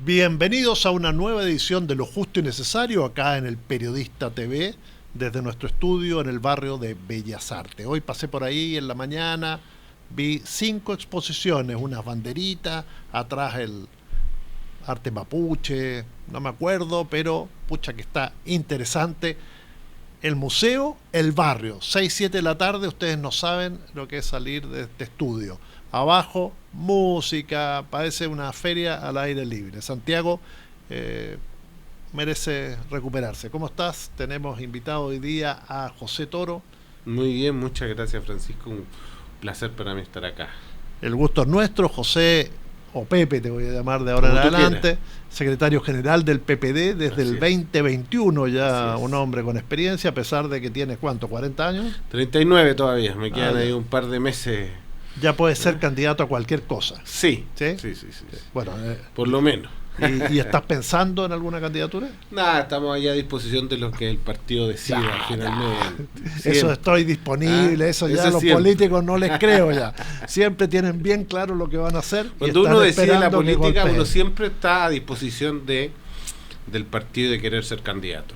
Bienvenidos a una nueva edición de Lo Justo y Necesario acá en el Periodista TV, desde nuestro estudio en el barrio de Bellas Artes. Hoy pasé por ahí en la mañana, vi 5 exposiciones, unas banderitas, atrás el arte mapuche, no me acuerdo, pero pucha que está interesante. El museo, el barrio, 6, 7 de la tarde, ustedes no saben lo que es salir de este estudio. Abajo, música, parece una feria al aire libre. Santiago merece recuperarse. ¿Cómo estás? Tenemos invitado hoy día a José Toro. Muy bien, muchas gracias, Francisco. Un placer para mí estar acá. El gusto es nuestro. José, o Pepe te voy a llamar de ahora en adelante, secretario general del PPD desde el 2021, ya un hombre con experiencia, a pesar de que tiene, ¿cuánto? ¿40 años? 39 todavía, me quedan ahí un par de meses. Ya puedes ser candidato a cualquier cosa. Sí. Bueno, por lo menos. ¿Y estás pensando en alguna candidatura? Nada, estamos allá a disposición de lo que el partido decida finalmente. Eso estoy disponible, eso ya a los políticos no les creo ya. Siempre tienen bien claro lo que van a hacer. Cuando uno decide la política, uno siempre está a disposición del partido de querer ser candidato.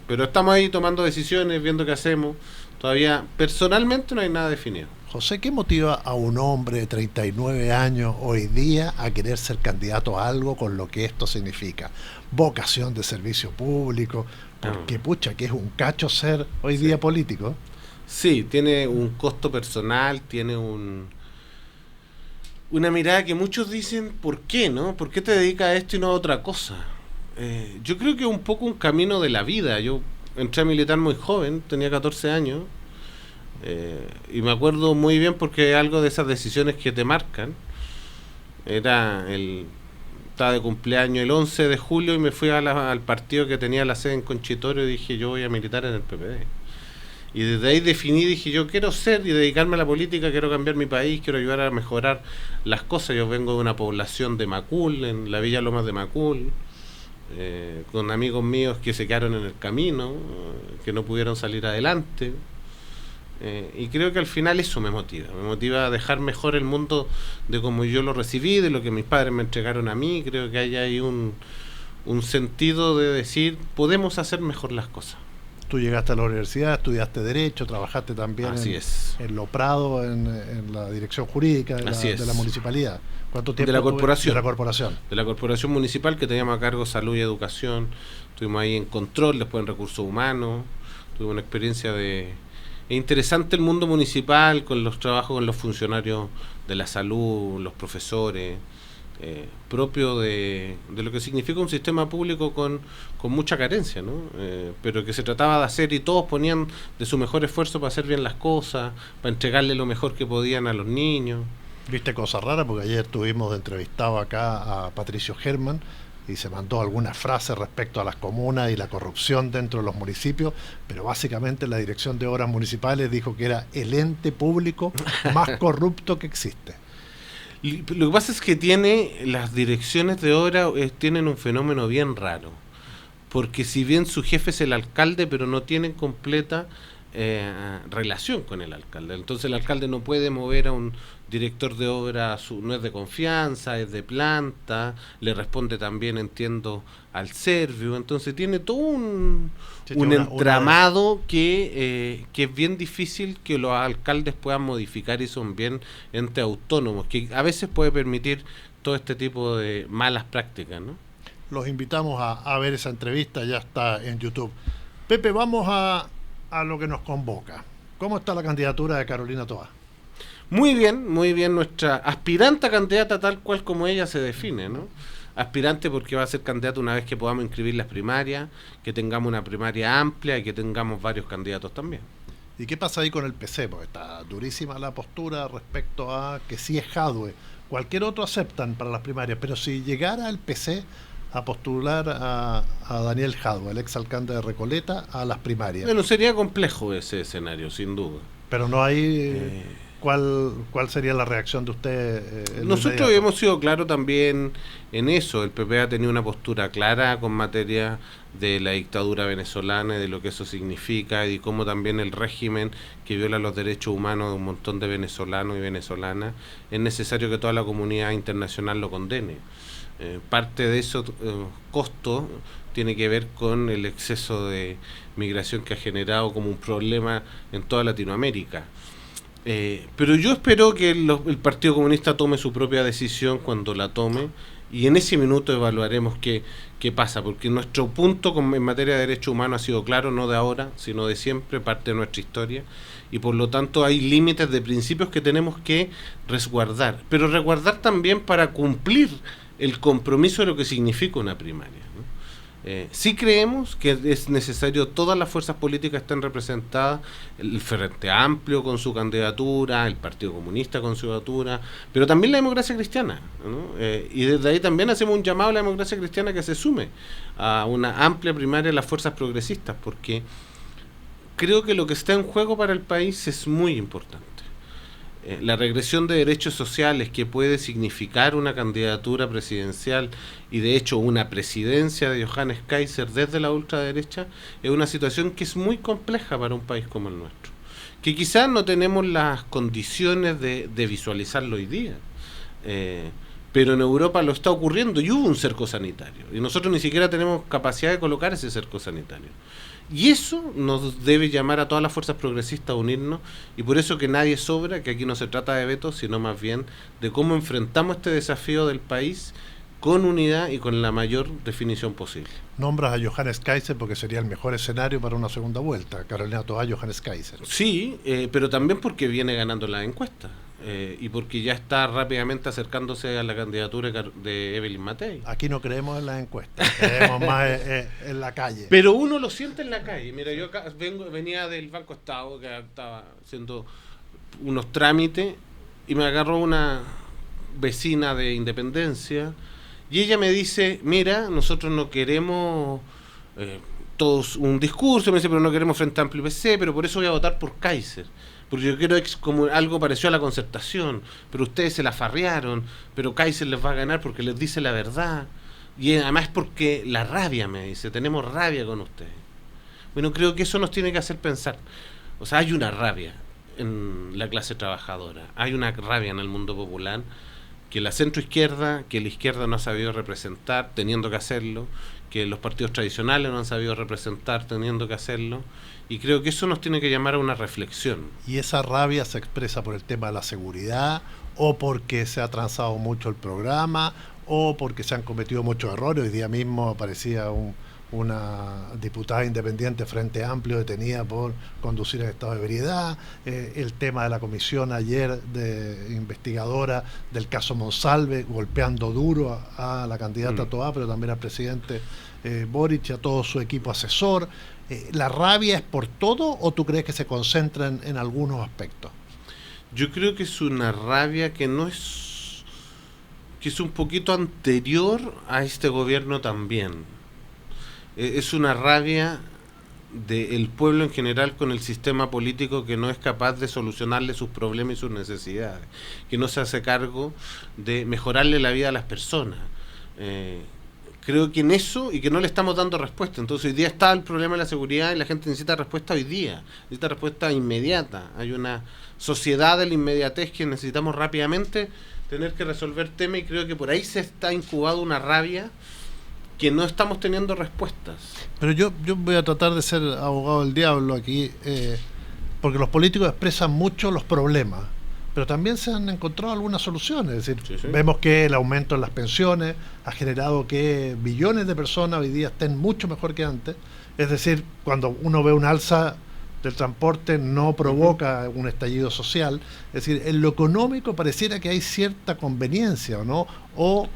Pero estamos ahí tomando decisiones, viendo qué hacemos. Todavía personalmente no hay nada definido. José, ¿qué motiva a un hombre de 39 años hoy día a querer ser candidato a algo con lo que esto significa? Vocación de servicio público, porque pucha, que es un cacho ser hoy día político. Sí, tiene un costo personal, tiene una mirada que muchos dicen, ¿por qué, no? ¿Por qué te dedicas a esto y no a otra cosa? Yo creo que es un poco un camino de la vida. Yo entré a militar muy joven, tenía 14 años. Y me acuerdo muy bien porque algo de esas decisiones que te marcan estaba de cumpleaños el 11 de julio y me fui al partido que tenía la sede en Conchitorio y dije, yo voy a militar en el PPD. Y desde ahí dije, yo quiero ser y dedicarme a la política, quiero cambiar mi país, quiero ayudar a mejorar las cosas. Yo vengo de una población de Macul, en la Villa Lomas de Macul, con amigos míos que se quedaron en el camino, que no pudieron salir adelante. Y creo que al final eso me motiva a dejar mejor el mundo de como yo lo recibí, de lo que mis padres me entregaron a mí. Creo que hay ahí un sentido de decir, podemos hacer mejor las cosas. Tú llegaste a la universidad, estudiaste Derecho, trabajaste también en Lo Prado, en la dirección jurídica de la municipalidad. ¿Cuánto tiempo? De la corporación. De la corporación municipal, que teníamos a cargo salud y educación. Estuvimos ahí en control, después en recursos humanos. Tuve una experiencia Es interesante el mundo municipal, con los trabajos con los funcionarios de la salud, los profesores, propio de lo que significa un sistema público con mucha carencia, ¿no? Pero que se trataba de hacer y todos ponían de su mejor esfuerzo para hacer bien las cosas, para entregarle lo mejor que podían a los niños. Viste cosas raras, porque ayer tuvimos de entrevistado acá a Patricio Germán, y se mandó algunas frases respecto a las comunas y la corrupción dentro de los municipios, pero básicamente la Dirección de Obras Municipales dijo que era el ente público más corrupto que existe. Lo que pasa es que las direcciones de obra tienen un fenómeno bien raro, porque si bien su jefe es el alcalde, pero no tienen completa relación con el alcalde. Entonces el alcalde no puede mover a un director de obra, no es de confianza, es de planta, le responde también, entiendo, al Servio. Entonces tiene todo un entramado que es bien difícil que los alcaldes puedan modificar, y son bien entes autónomos, que a veces puede permitir todo este tipo de malas prácticas, ¿no? Los invitamos a ver esa entrevista, ya está en YouTube. Pepe, vamos a lo que nos convoca. ¿Cómo está la candidatura de Carolina Toá? Muy bien, nuestra aspirante a candidata tal cual como ella se define, ¿no? Aspirante porque va a ser candidata una vez que podamos inscribir las primarias, que tengamos una primaria amplia y que tengamos varios candidatos también. ¿Y qué pasa ahí con el PC? Porque está durísima la postura respecto a que si es Jadwe, cualquier otro aceptan para las primarias, pero si llegara el PC a postular a Daniel Jadwe, el exalcalde de Recoleta, a las primarias. Bueno, sería complejo ese escenario, sin duda. Pero no hay ¿Cuál sería la reacción de usted? Nosotros hemos sido claros también en eso. El PP ha tenido una postura clara con materia de la dictadura venezolana, de lo que eso significa y cómo también el régimen que viola los derechos humanos de un montón de venezolanos y venezolanas, es necesario que toda la comunidad internacional lo condene. Parte de esos costos tiene que ver con el exceso de migración que ha generado como un problema en toda Latinoamérica. Pero yo espero que el Partido Comunista tome su propia decisión cuando la tome, y en ese minuto evaluaremos qué pasa, porque nuestro punto en materia de derechos humanos ha sido claro, no de ahora, sino de siempre, parte de nuestra historia, y por lo tanto hay límites de principios que tenemos que resguardar, pero resguardar también para cumplir el compromiso de lo que significa una primaria, ¿no? Sí creemos que es necesario todas las fuerzas políticas estén representadas, el Frente Amplio con su candidatura, el Partido Comunista con su candidatura, pero también la democracia cristiana, ¿no? Y desde ahí también hacemos un llamado a la democracia cristiana que se sume a una amplia primaria de las fuerzas progresistas, porque creo que lo que está en juego para el país es muy importante. La regresión de derechos sociales que puede significar una candidatura presidencial y de hecho una presidencia de Johannes Kaiser desde la ultraderecha es una situación que es muy compleja para un país como el nuestro, que quizás no tenemos las condiciones de visualizarlo hoy día, pero en Europa lo está ocurriendo y hubo un cerco sanitario y nosotros ni siquiera tenemos capacidad de colocar ese cerco sanitario. Y eso nos debe llamar a todas las fuerzas progresistas a unirnos, y por eso que nadie sobra, que aquí no se trata de vetos, sino más bien de cómo enfrentamos este desafío del país con unidad y con la mayor definición posible. Nombras a Johannes Kaiser porque sería el mejor escenario para una segunda vuelta. Carolina Toá, Johannes Kaiser. Sí, pero también porque viene ganando la encuesta. Y porque ya está rápidamente acercándose a la candidatura de Evelyn Matei. Aquí no creemos en las encuestas, creemos más en la calle. Pero uno lo siente en la calle. Mira, yo acá venía del Banco Estado, que estaba haciendo unos trámites, y me agarró una vecina de Independencia, y ella me dice, mira, nosotros no queremos todos un discurso, me dice, pero no queremos Frente Amplio y PC, pero por eso voy a votar por Kaiser. Porque yo quiero como algo pareció a la Concertación, pero ustedes se la farrearon, pero Kaiser les va a ganar porque les dice la verdad, y además porque la rabia, me dice, tenemos rabia con ustedes. Bueno, creo que eso nos tiene que hacer pensar. O sea, hay una rabia en la clase trabajadora, hay una rabia en el mundo popular, que la centroizquierda, que la izquierda no ha sabido representar, teniendo que hacerlo, que los partidos tradicionales no han sabido representar, teniendo que hacerlo, y creo que eso nos tiene que llamar a una reflexión. ¿Y esa rabia se expresa por el tema de la seguridad, o porque se ha transado mucho el programa, o porque se han cometido muchos errores? Hoy día mismo aparecía una diputada independiente Frente Amplio detenida por conducir en estado de ebriedad, el tema de la comisión ayer de investigadora del caso Monsalve, golpeando duro a la candidata Toá, pero también al presidente Boric y a todo su equipo asesor. ¿La rabia es por todo, o tú crees que se concentra en algunos aspectos? Yo creo que es una rabia que es un poquito anterior a este gobierno también. Es una rabia del pueblo en general con el sistema político, que no es capaz de solucionarle sus problemas y sus necesidades, que no se hace cargo de mejorarle la vida a las personas. Creo que en eso, y que no le estamos dando respuesta. Entonces hoy día está el problema de la seguridad y la gente necesita respuesta hoy día, necesita respuesta inmediata. Hay una sociedad de la inmediatez que necesitamos rápidamente tener que resolver temas, y creo que por ahí se está incubando una rabia que no estamos teniendo respuestas. Pero yo voy a tratar de ser abogado del diablo aquí, porque los políticos expresan mucho los problemas, pero también se han encontrado algunas soluciones. Es decir, sí. Vemos que el aumento en las pensiones ha generado que billones de personas hoy día estén mucho mejor que antes. Es decir, cuando uno ve un alza del transporte, no provoca un estallido social. Es decir, en lo económico pareciera que hay cierta conveniencia, ¿no? O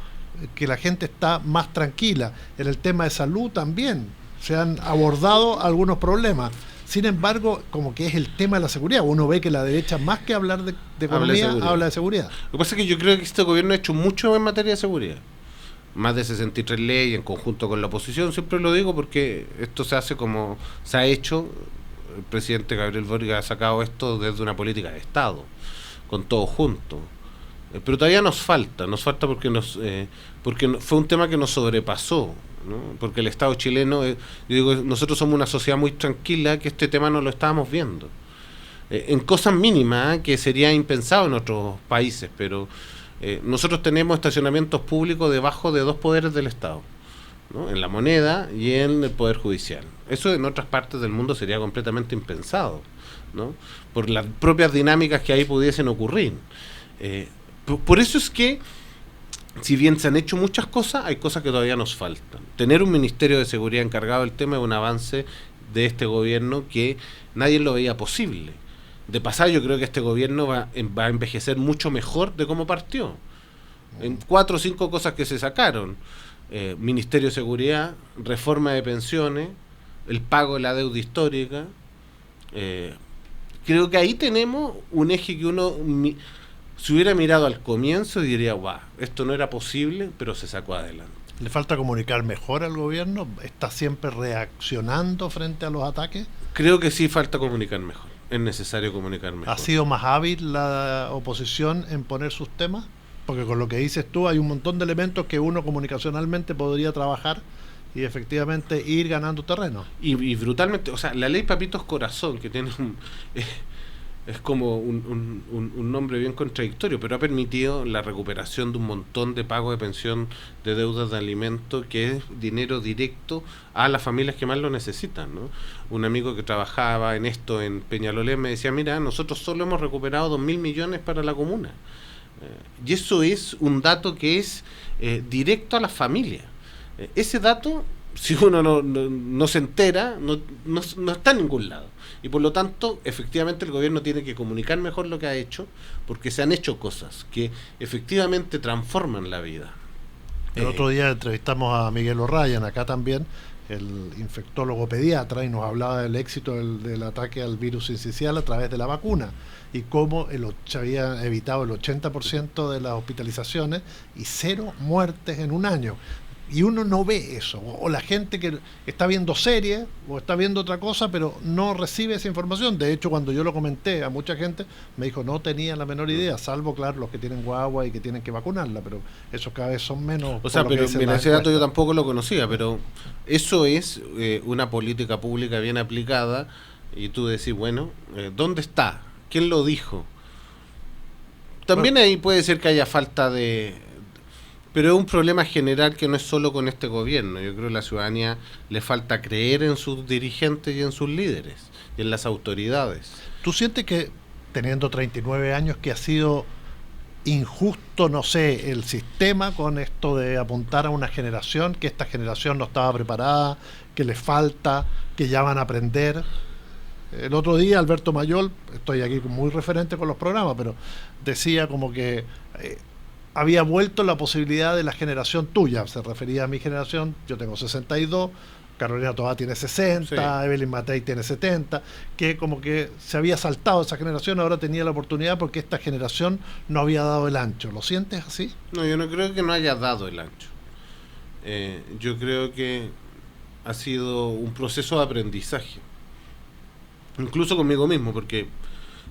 que la gente está más tranquila. En el tema de salud también se han abordado algunos problemas. Sin embargo, como que es el tema de la seguridad. Uno ve que la derecha, más que hablar de economía, habla de seguridad. Lo que pasa es que yo creo que este gobierno ha hecho mucho en materia de seguridad. Más de 63 leyes en conjunto con la oposición. Siempre lo digo porque esto se hace como se ha hecho. El presidente Gabriel Boric ha sacado esto desde una política de Estado, con todo junto. Pero todavía nos falta porque fue un tema que nos sobrepasó, ¿no? Porque el Estado chileno, yo digo, nosotros somos una sociedad muy tranquila que este tema no lo estábamos viendo. En cosas mínimas que sería impensado en otros países, pero nosotros tenemos estacionamientos públicos debajo de 2 poderes del Estado, ¿no? En la moneda y en el Poder Judicial. Eso en otras partes del mundo sería completamente impensado, ¿no? Por las propias dinámicas que ahí pudiesen ocurrir. Por eso es que, si bien se han hecho muchas cosas, hay cosas que todavía nos faltan. Tener un Ministerio de Seguridad encargado del tema es un avance de este gobierno que nadie lo veía posible. De pasada, yo creo que este gobierno va a envejecer mucho mejor de cómo partió. En 4 o 5 cosas que se sacaron: Ministerio de Seguridad, reforma de pensiones, el pago de la deuda histórica. Creo que ahí tenemos un eje que uno... Si hubiera mirado al comienzo diría, wow, esto no era posible, pero se sacó adelante. ¿Le falta comunicar mejor al gobierno? ¿Está siempre reaccionando frente a los ataques? Creo que sí falta comunicar mejor. Es necesario comunicar mejor. ¿Ha sido más hábil la oposición en poner sus temas? Porque con lo que dices tú hay un montón de elementos que uno comunicacionalmente podría trabajar y efectivamente ir ganando terreno. Y brutalmente, o sea, la ley Papitos Corazón, que tiene es como un nombre bien contradictorio, pero ha permitido la recuperación de un montón de pagos de pensión, de deudas de alimentos, que es dinero directo a las familias que más lo necesitan, ¿no? Un amigo que trabajaba en esto en Peñalolén me decía, mira, nosotros solo hemos recuperado 2.000 millones para la comuna. Y eso es un dato que es directo a las familias. Ese dato, si uno no se entera, no está en ningún lado. Y por lo tanto, efectivamente, el gobierno tiene que comunicar mejor lo que ha hecho, porque se han hecho cosas que efectivamente transforman la vida. El otro día entrevistamos a Miguel O'Ryan, acá también, el infectólogo pediatra, y nos hablaba del éxito del ataque al virus sincicial a través de la vacuna, y cómo se había evitado el 80% de las hospitalizaciones y 0 muertes en un año. Y uno no ve eso, o la gente que está viendo series o está viendo otra cosa, pero no recibe esa información. De hecho, cuando yo lo comenté a mucha gente, me dijo no tenía la menor idea, salvo, claro, los que tienen guagua y que tienen que vacunarla, pero esos cada vez son menos. O sea, pero mira, ese dato yo tampoco lo conocía, pero eso es una política pública bien aplicada, y tú decís, bueno, ¿dónde está? ¿Quién lo dijo? También ahí puede ser que haya falta de... Pero es un problema general que no es solo con este gobierno. Yo creo que a la ciudadanía le falta creer en sus dirigentes y en sus líderes y en las autoridades. ¿Tú sientes que, teniendo 39 años, que ha sido injusto, no sé, el sistema con esto de apuntar a una generación, que esta generación no estaba preparada, que le falta, que ya van a aprender? El otro día Alberto Mayol, estoy aquí muy referente con los programas, pero decía como que... había vuelto la posibilidad de la generación tuya, se refería a mi generación, yo tengo 62, Carolina Toá tiene 60, sí. Evelyn Matei tiene 70, que como que se había saltado esa generación, ahora tenía la oportunidad porque esta generación no había dado el ancho. ¿Lo sientes así? No, yo no creo que no haya dado el ancho. Yo creo que ha sido un proceso de aprendizaje, incluso conmigo mismo, porque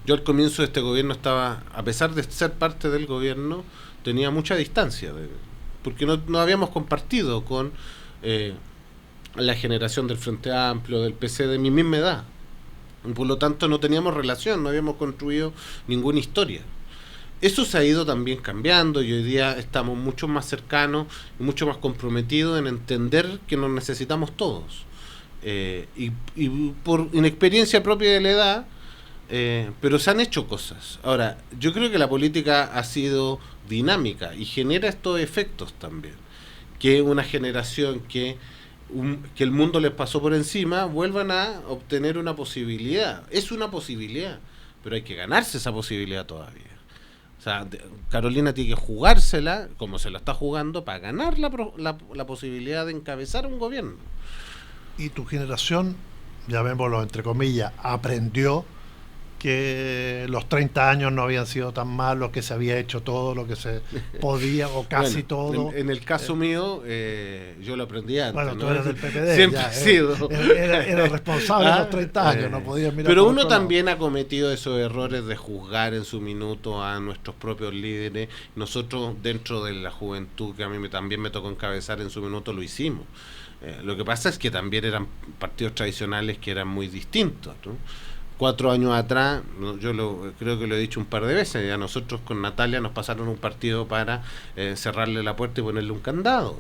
yo al comienzo de este gobierno estaba, a pesar de ser parte del gobierno, tenía mucha distancia, porque no habíamos compartido con la generación del Frente Amplio, del PC de mi misma edad. Por lo tanto, no teníamos relación, no habíamos construido ninguna historia. Eso se ha ido también cambiando y hoy día estamos mucho más cercanos y mucho más comprometidos en entender que nos necesitamos todos. Y por inexperiencia propia de la edad, pero se han hecho cosas. Ahora, yo creo que la política ha sido dinámica y genera estos efectos también, que una generación que el mundo les pasó por encima vuelvan a obtener una posibilidad. Es una posibilidad, pero hay que ganarse esa posibilidad todavía. O sea, Carolina tiene que jugársela como se la está jugando para ganar la posibilidad de encabezar un gobierno. Y tu generación, llamémoslo entre comillas, aprendió que los 30 años no habían sido tan malos, que se había hecho todo lo que se podía, o casi bueno, todo. En el caso mío, yo lo aprendí antes. Bueno, ¿no? tú eras del PPD. Siempre ya, he sido. Era responsable de los 30 años, no podías mirar. Pero por uno otro lado. también ha cometido esos errores de juzgar en su minuto a nuestros propios líderes. Nosotros, dentro de la juventud, que a mí también me tocó encabezar en su minuto, lo hicimos. Lo que pasa es que también eran partidos tradicionales que eran muy distintos, ¿no? 4 años atrás, creo que lo he dicho un par de veces, a nosotros con Natalia nos pasaron un partido para cerrarle la puerta y ponerle un candado.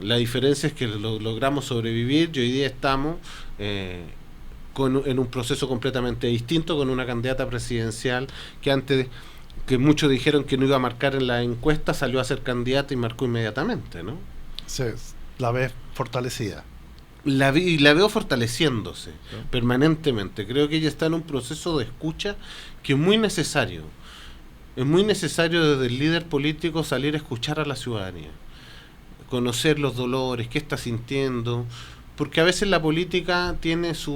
La diferencia es que logramos sobrevivir y hoy día estamos en un proceso completamente distinto, con una candidata presidencial que antes, que muchos dijeron que no iba a marcar en la encuesta, salió a ser candidata y marcó inmediatamente, ¿no? Sí, la ves fortalecida. La veo fortaleciéndose permanentemente. Creo que ella está en un proceso de escucha que es muy necesario. Es muy necesario desde el líder político salir a escuchar a la ciudadanía, conocer los dolores, qué está sintiendo, porque a veces la política tiene es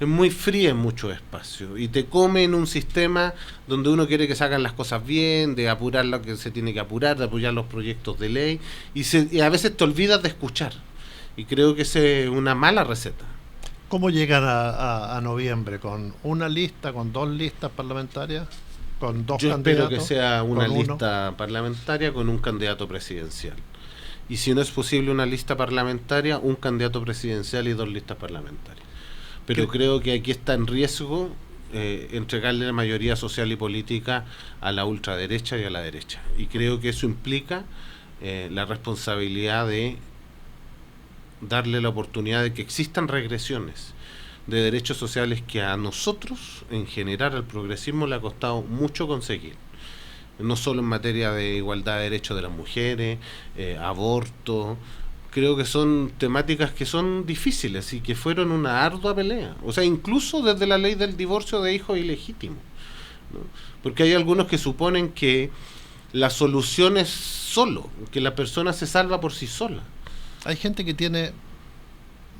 muy fría en muchos espacios y te come en un sistema donde uno quiere que se hagan las cosas bien, de apurar lo que se tiene que apurar, de apoyar los proyectos de ley y a veces te olvidas de escuchar. Y creo que esa es una mala receta. ¿Cómo llegan a noviembre? ¿Con una lista, con 2 listas parlamentarias? ¿Con 2 Yo candidatos? espero que sea una ¿Con lista parlamentaria con un candidato presidencial. Y si no es posible una lista parlamentaria, un candidato presidencial y 2 listas parlamentarias. Pero creo que aquí está en riesgo entregarle la mayoría social y política a la ultraderecha y a la derecha. Y creo que eso implica la responsabilidad de darle la oportunidad de que existan regresiones de derechos sociales que a nosotros, en general, al progresismo le ha costado mucho conseguir. No solo en materia de igualdad de derechos de las mujeres, aborto. Creo que son temáticas que son difíciles y que fueron una ardua pelea. O sea, incluso desde la ley del divorcio de hijos ilegítimos, ¿no? Porque hay algunos que suponen que la solución es solo, que la persona se salva por sí sola. Hay gente que tiene,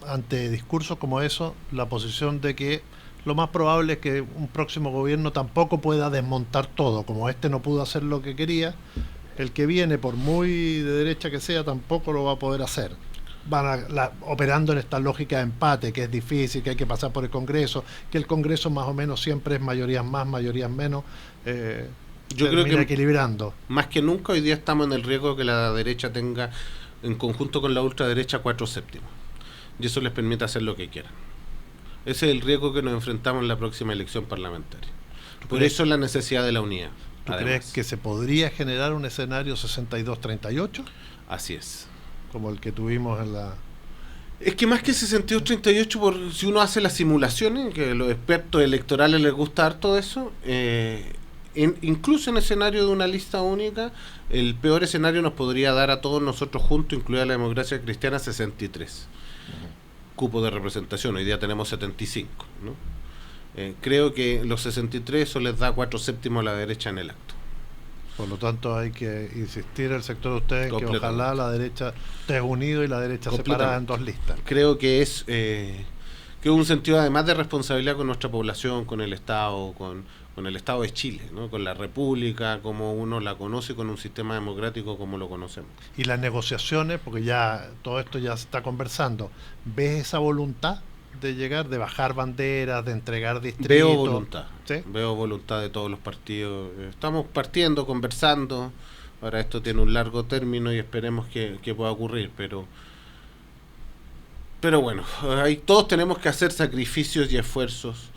ante discursos como eso, la posición de que lo más probable es que un próximo gobierno tampoco pueda desmontar todo. Como este no pudo hacer lo que quería, el que viene, por muy de derecha que sea, tampoco lo va a poder hacer. Van operando en esta lógica de empate, que es difícil, que hay que pasar por el Congreso, que el Congreso más o menos siempre es mayorías más, mayorías menos. Yo creo que equilibrando. Más que nunca hoy día estamos en el riesgo de que la derecha tenga, en conjunto con la ultraderecha, 4/7. Y eso les permite hacer lo que quieran. Ese es el riesgo que nos enfrentamos en la próxima elección parlamentaria. Por eso la necesidad de la unidad. ¿Tú crees que se podría generar un escenario 62-38? Así es. Como el que tuvimos en la... Es que más que 62-38, si uno hace las simulaciones, que a los expertos electorales les gusta harto eso, incluso en escenario de una lista única, el peor escenario nos podría dar a todos nosotros juntos, incluida la democracia cristiana, 63 cupos de representación. Hoy día tenemos 75, ¿no? Creo que los 63 eso les da 4/7 a la derecha en el acto. Por lo tanto hay que insistir el sector de ustedes que ojalá la derecha esté unido y la derecha separada en 2 listas. Creo que es un sentido además de responsabilidad con nuestra población, con el Estado, con el Estado de Chile, ¿no? Con la República como uno la conoce, con un sistema democrático como lo conocemos. Y las negociaciones, porque ya todo esto ya se está conversando, ¿ves esa voluntad de llegar, de bajar banderas, de entregar distritos? Veo voluntad, ¿sí? Veo voluntad de todos los partidos. Estamos partiendo, conversando. Ahora esto tiene un largo término y esperemos que pueda ocurrir, pero bueno, todos tenemos que hacer sacrificios y esfuerzos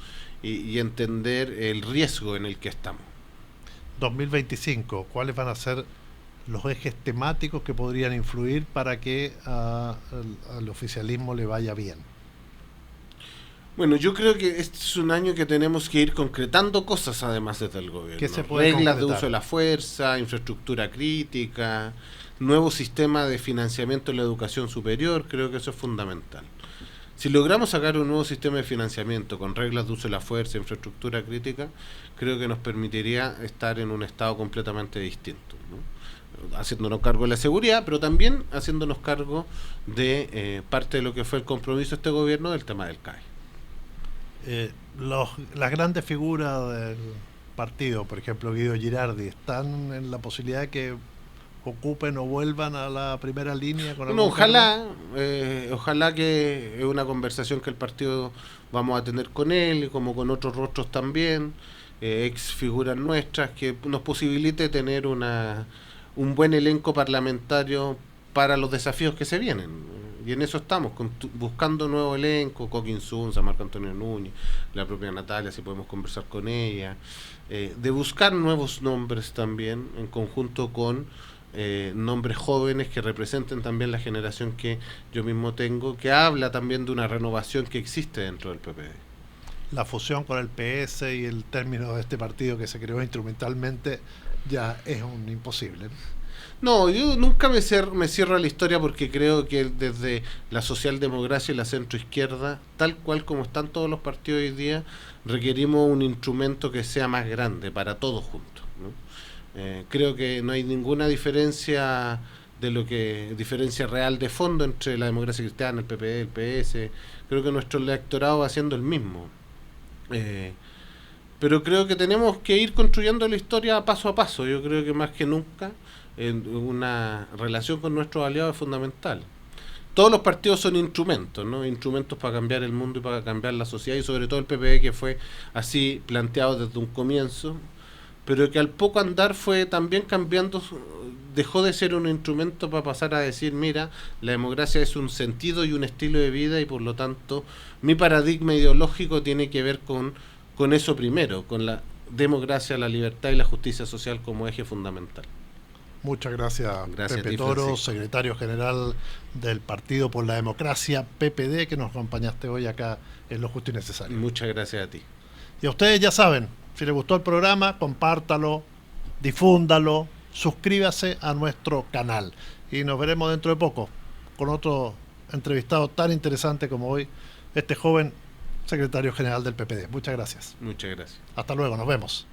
y entender el riesgo en el que estamos. 2025, ¿cuáles van a ser los ejes temáticos que podrían influir para que al oficialismo le vaya bien? Bueno, yo creo que este es un año que tenemos que ir concretando cosas además desde el gobierno. ¿Qué se puede Reglas concretar? de uso de la fuerza, infraestructura crítica, nuevo sistema de financiamiento en la educación superior. Creo que eso es fundamental. Si logramos sacar un nuevo sistema de financiamiento con reglas de uso de la fuerza, infraestructura crítica, creo que nos permitiría estar en un estado completamente distinto, ¿no? Haciéndonos cargo de la seguridad, pero también haciéndonos cargo de parte de lo que fue el compromiso de este gobierno del tema del CAE. Las grandes figuras del partido, por ejemplo Guido Girardi, ¿están en la posibilidad de que ocupen o vuelvan a la primera línea con No, algún cargo? ojalá que es una conversación que el partido vamos a tener con él, y como con otros rostros también, ex figuras nuestras, que nos posibilite tener un buen elenco parlamentario para los desafíos que se vienen. Y en eso estamos, buscando nuevo elenco, Coquín Sunza, Marco Antonio Núñez, la propia Natalia, si podemos conversar con ella, de buscar nuevos nombres también, en conjunto con nombres jóvenes que representen también la generación que yo mismo tengo, que habla también de una renovación que existe dentro del PPD. La fusión con el PS y el término de este partido que se creó instrumentalmente ya es un imposible, ¿no? No, yo nunca me cierro a la historia porque creo que desde la socialdemocracia y la centroizquierda, tal cual como están todos los partidos hoy día, requerimos un instrumento que sea más grande para todos juntos, ¿no? Creo que no hay ninguna diferencia diferencia real de fondo entre la democracia cristiana, el PP, el PS. Creo que nuestro electorado va siendo el mismo. Eh, pero creo que tenemos que ir construyendo la historia paso a paso. Yo creo que más que nunca una relación con nuestros aliados es fundamental. Todos los partidos son instrumentos, ¿no? Instrumentos para cambiar el mundo y para cambiar la sociedad, y sobre todo el PPD, que fue así planteado desde un comienzo, pero que al poco andar fue también cambiando, dejó de ser un instrumento para pasar a decir, mira, la democracia es un sentido y un estilo de vida, y por lo tanto mi paradigma ideológico tiene que ver con eso primero, con la democracia, la libertad y la justicia social como eje fundamental. Muchas gracias, Gracias a Pepe ti, Toro, Francisco. secretario general del Partido por la Democracia, PPD, que nos acompañaste hoy acá en Lo Justo y Necesario. Muchas gracias a ti. Y a ustedes ya saben, si les gustó el programa, compártalo, difúndalo, suscríbase a nuestro canal. Y nos veremos dentro de poco con otro entrevistado tan interesante como hoy, este joven secretario general del PPD. Muchas gracias. Muchas gracias. Hasta luego, nos vemos.